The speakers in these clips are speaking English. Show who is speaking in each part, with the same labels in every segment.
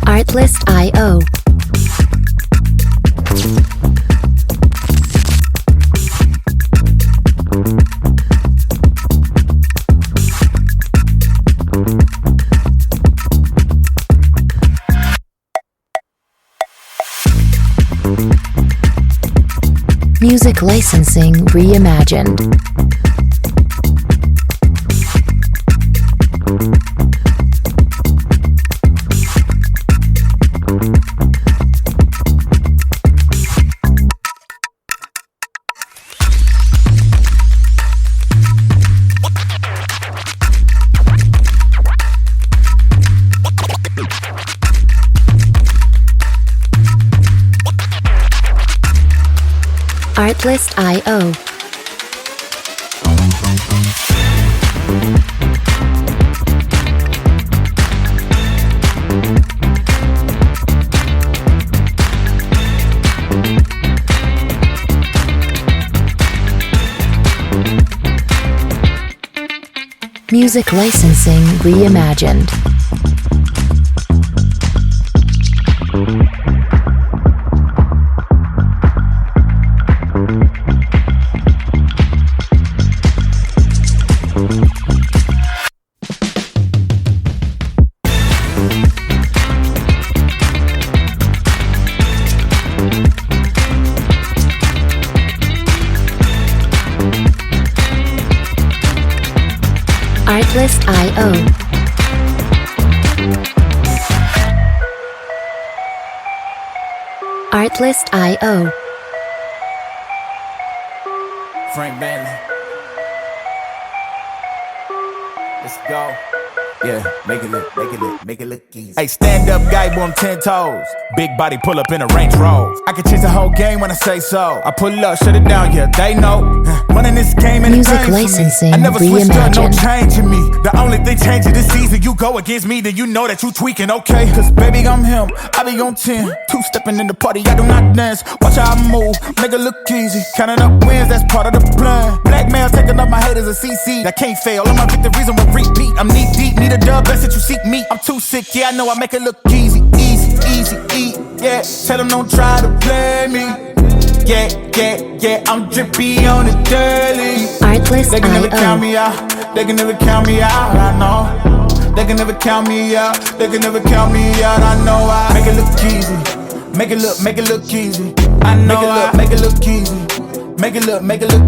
Speaker 1: Artlist.io. Music licensing reimagined. Artlist.io. Music licensing reimagined. Artlist.io. Artlist.io.
Speaker 2: Frank Bailey. Let's go. Yeah, make it look easy. Hey, stand up guy, boom, 10 toes. Big body pull up in a Range Rover. I can change the whole game when I say so. I pull up, shut it down, yeah, they know. Running this game and
Speaker 1: music licensing
Speaker 2: I never switched up, no
Speaker 1: reimagined.
Speaker 2: change in me. The only thing changing this season, you go against me, then you know that you tweaking, okay? Cause baby, I'm him, I be on 10. Two-stepping in the party, I do not dance. Watch how I move, make it look easy. Counting up wins, that's part of the plan. Blackmail, taking up my haters a CC. That can't fail, all my victories on repeat. I'm knee deep, need a dub, best that you seek me. I'm too sick, yeah, I know I make it look easy. Yeah, tell them don't try to play me. Yeah, I'm drippy on the daily.
Speaker 1: Artlist.io.
Speaker 2: They can never count me out, they can never count me out, I know. They can never count me out, they can never count me out, I know. I make it look easy, make it look easy. I know I make it look easy, make it look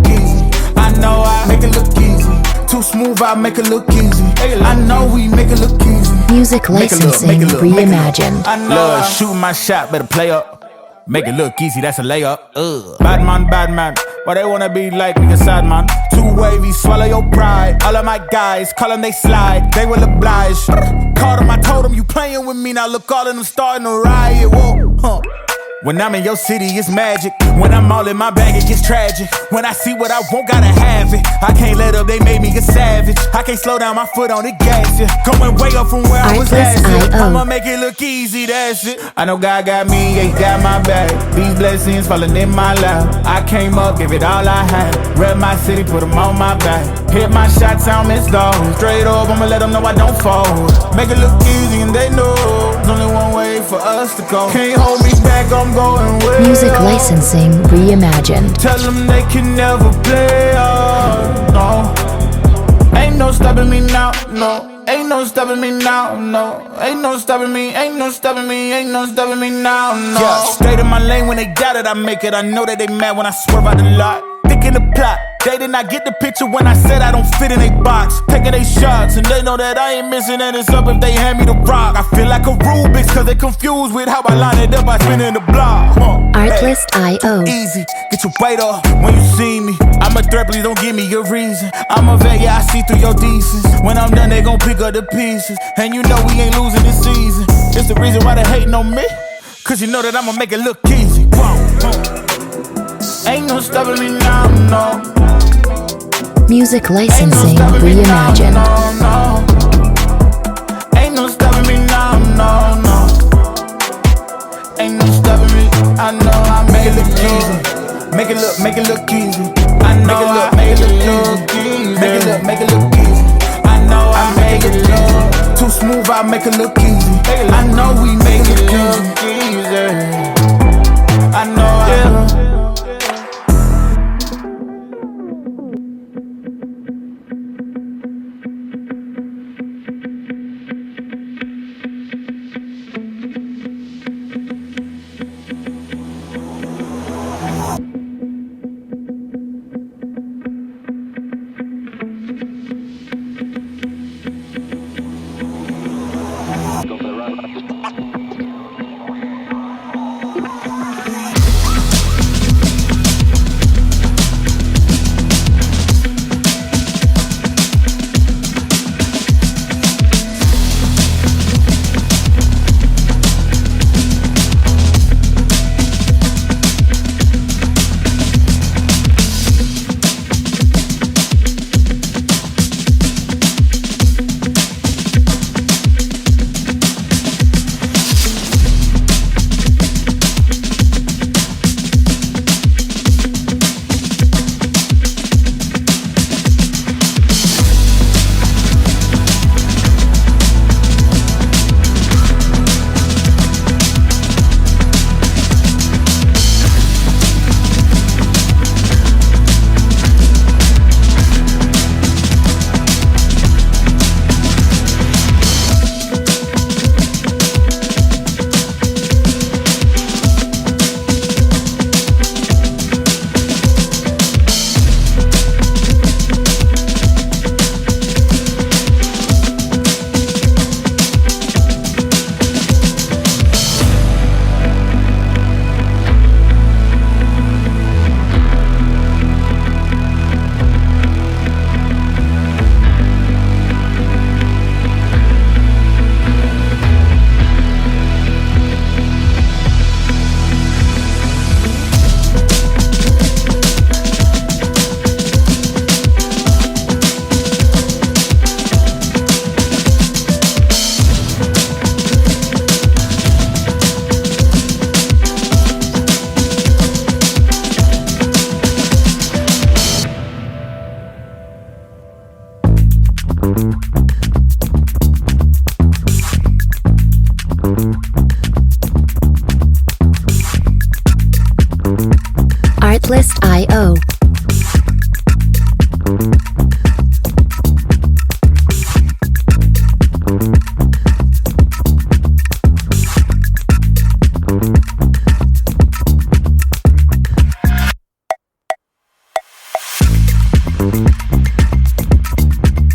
Speaker 2: easy. I know I make it look easy. Too smooth, I make it look easy. I know we make it look easy.
Speaker 1: Music licensing reimagined.
Speaker 2: I know shooting my shot, better play up. Make it look easy, that's a layup. Bad man. Why they wanna be like me, a sad man? Too wavy, swallow your pride. All of my guys, call them, they slide. They will oblige. Called them, I told them, you playing with me. Now look, all of them starting to riot. Whoa, When I'm in your city, it's magic. When I'm all in my bag, it gets tragic. When I see what I want, gotta have it. I can't let up, they made me a savage. I can't slow down my foot on the gas, yeah. Going way up from where I was last year. I'ma make it look easy, that's it. I know God got me, he got my back. These blessings falling in my lap. I came up, give it all I had. Rep my city, put them on my back. Hit my shots, I don't miss those. Straight up, I'ma let them know I don't fold. Make it look easy and they know there's only one way for us to go. Can't hold me back, I'm going way
Speaker 1: Music
Speaker 2: up.
Speaker 1: licensing reimagined.
Speaker 2: Tell them they can never play us, no. Ain't no stopping me now, no. Ain't no stopping me now, no. Ain't no stopping me, ain't no stopping me, ain't no stopping me now, no. Yeah, straight in my lane when they doubt it, I make it. I know that they mad when I swerve out the lot. Thinking the plot, they did not get the picture when I said I don't fit in a box. Taking they shots, and they know that I ain't missing, and it's up if they hand me the rock. I feel like a Rubik's, cause they confused with how I line it up by spinning the block.
Speaker 1: Artlist.io.
Speaker 2: Easy, get your weight up when you see me. I'm a threat, please don't give me a reason. I'm a vet, yeah, I see through your decence. When I'm done, they gon' pick up the pieces. And you know we ain't losing this season. It's the reason why they hating on me, cause you know that I'ma make it look easy. Ain't no stopping me now, no.
Speaker 1: Music licensing reimagined.
Speaker 2: No. Ain't no stopping me now, no. Ain't no stopping me, I know I make it look easy. make it look easy. I know I make it look easy. Make it look easy. I know I make it look too smooth. I make it look easy. I know we make it look easy. I know I.
Speaker 1: Artlist.io.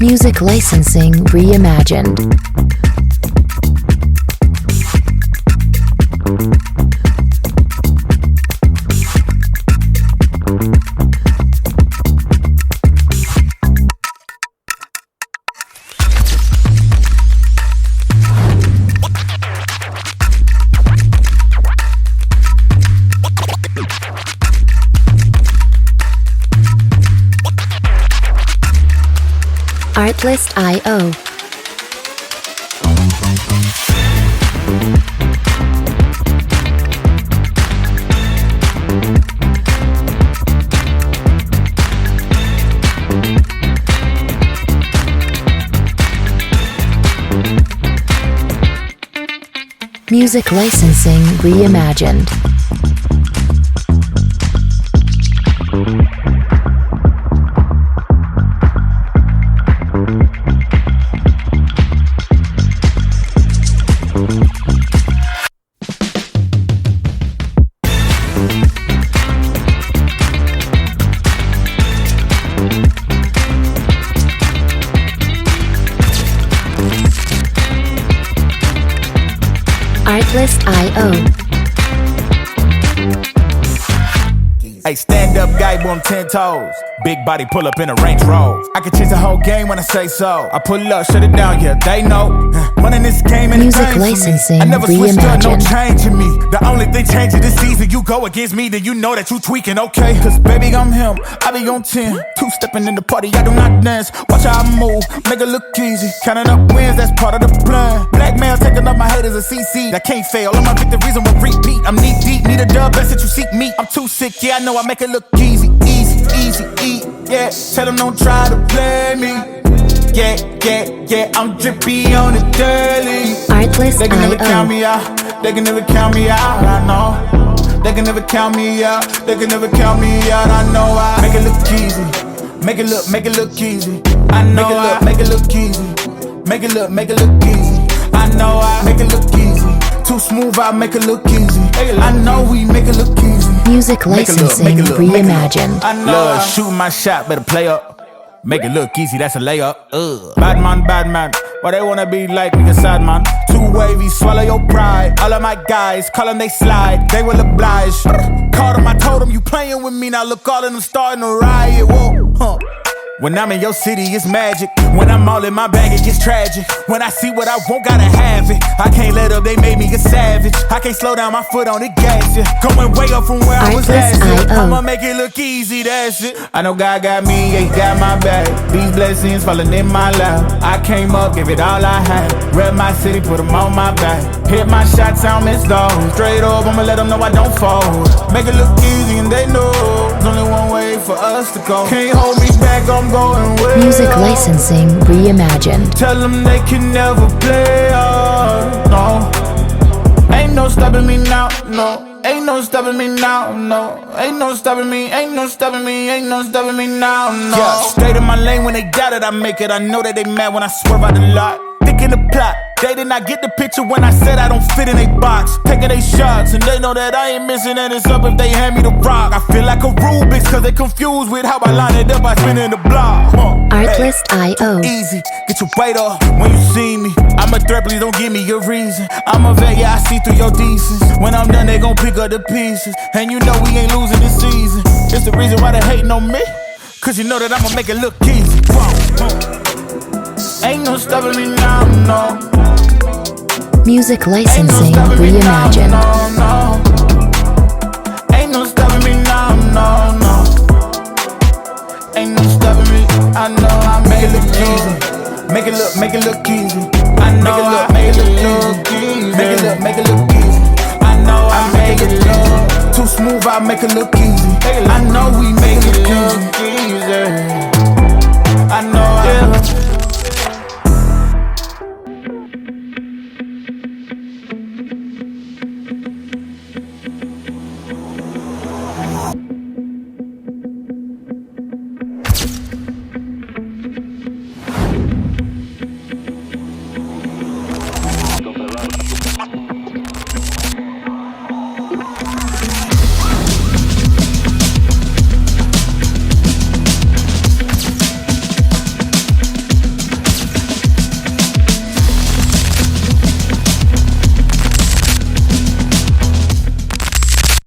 Speaker 1: Music licensing reimagined. Artlist.io. Music licensing reimagined. Artlist.io.
Speaker 2: Hey, stand up guy, boom, 10 toes. Big body pull up in a Range Rover. I can change the whole game when I say so. I pull up, shut it down, yeah, they know. Running this game and
Speaker 1: Music licensing
Speaker 2: I never switched up, no
Speaker 1: reimagined.
Speaker 2: change in me. The only thing changing this season, you go against me, then you know that you tweaking, okay? Cause baby, I'm him, I be on 10. Two-stepping in the party, I do not dance. Watch how I move, make it look easy. Counting up wins, that's part of the plan. Black males taking up my haters a CC. That can't fail, all my victories on repeat. I'm knee deep, need a dub, best that you seek me. I'm too sick, yeah, I know know I make it look easy, easy, easy, yeah. Tell them don't try to play me. Yeah, yeah, yeah, I'm drippy on the daily.
Speaker 1: Artlist
Speaker 2: They can never count
Speaker 1: I.O.
Speaker 2: me out. They can never count me out, I know. They can never count me out. They can never count me out, I know. I make it look easy. Make it look easy. I know. Make it look easy. Make it look easy. I know I make it look easy. Too smooth, I make it look easy. I know we make it look easy.
Speaker 1: Music licensing reimagined.
Speaker 2: Love, shoot my shot, better play up. Make it look easy, that's a layup. Bad man. Why they wanna be like me, a sad man? Too wavy, swallow your pride. All of my guys, call them, they slide. They will oblige. Called them, I told them, you playing with me. Now look, all of them starting to riot. Whoa, huh. When I'm in your city, it's magic. When I'm all in my bag, it gets tragic. When I see what I want, gotta have it. I can't let up, they made me a savage. I can't slow down my foot on the gas, yeah. Going way up from where I was last year. I'ma make it look easy, that's it. I know God got me, yeah, he got my back. These blessings falling in my lap. I came up, give it all I had. Rep my city, put them on my back. Hit my shots, I don't miss those. Straight up, I'ma let them know I don't fold. Make it look easy and they know there's only one way for us to go. Can't hold me back, I'm going way
Speaker 1: Music
Speaker 2: up.
Speaker 1: licensing reimagined.
Speaker 2: Tell them they can never play us, no. Ain't no stopping me now, no. Ain't no stopping me now, no. Ain't no stopping me, ain't no stopping me, ain't no stopping me now, no. Yeah, stayed in my lane when they doubt it, I make it. I know that they mad when I swerve out the lot. Thick in the plot, they did not get the picture when I said I don't fit in a box. Taking they shots, and they know that I ain't missing, and it's up if they hand me the rock. I feel like a Rubik's, cause they confused with how I line it up by spinning the block.
Speaker 1: Artlist I.O.
Speaker 2: Easy, get your weight up when you see me. I'm a threat, please don't give me a reason. I'm a vet, yeah, I see through your decency. When I'm done, they gon' pick up the pieces. And you know we ain't losing this season. It's the reason why they hating on me, cause you know that I'ma make it look easy. Ain't no stopping me now, no.
Speaker 1: Music licensing reimagined.
Speaker 2: No. Ain't no stopping me now, no. Ain't no stopping me. I know I make it look easy. Make it look easy. I know I make it look easy. Make it look easy. I know I make it look too smooth. I make it look easy. I know we make it look easy. I know I.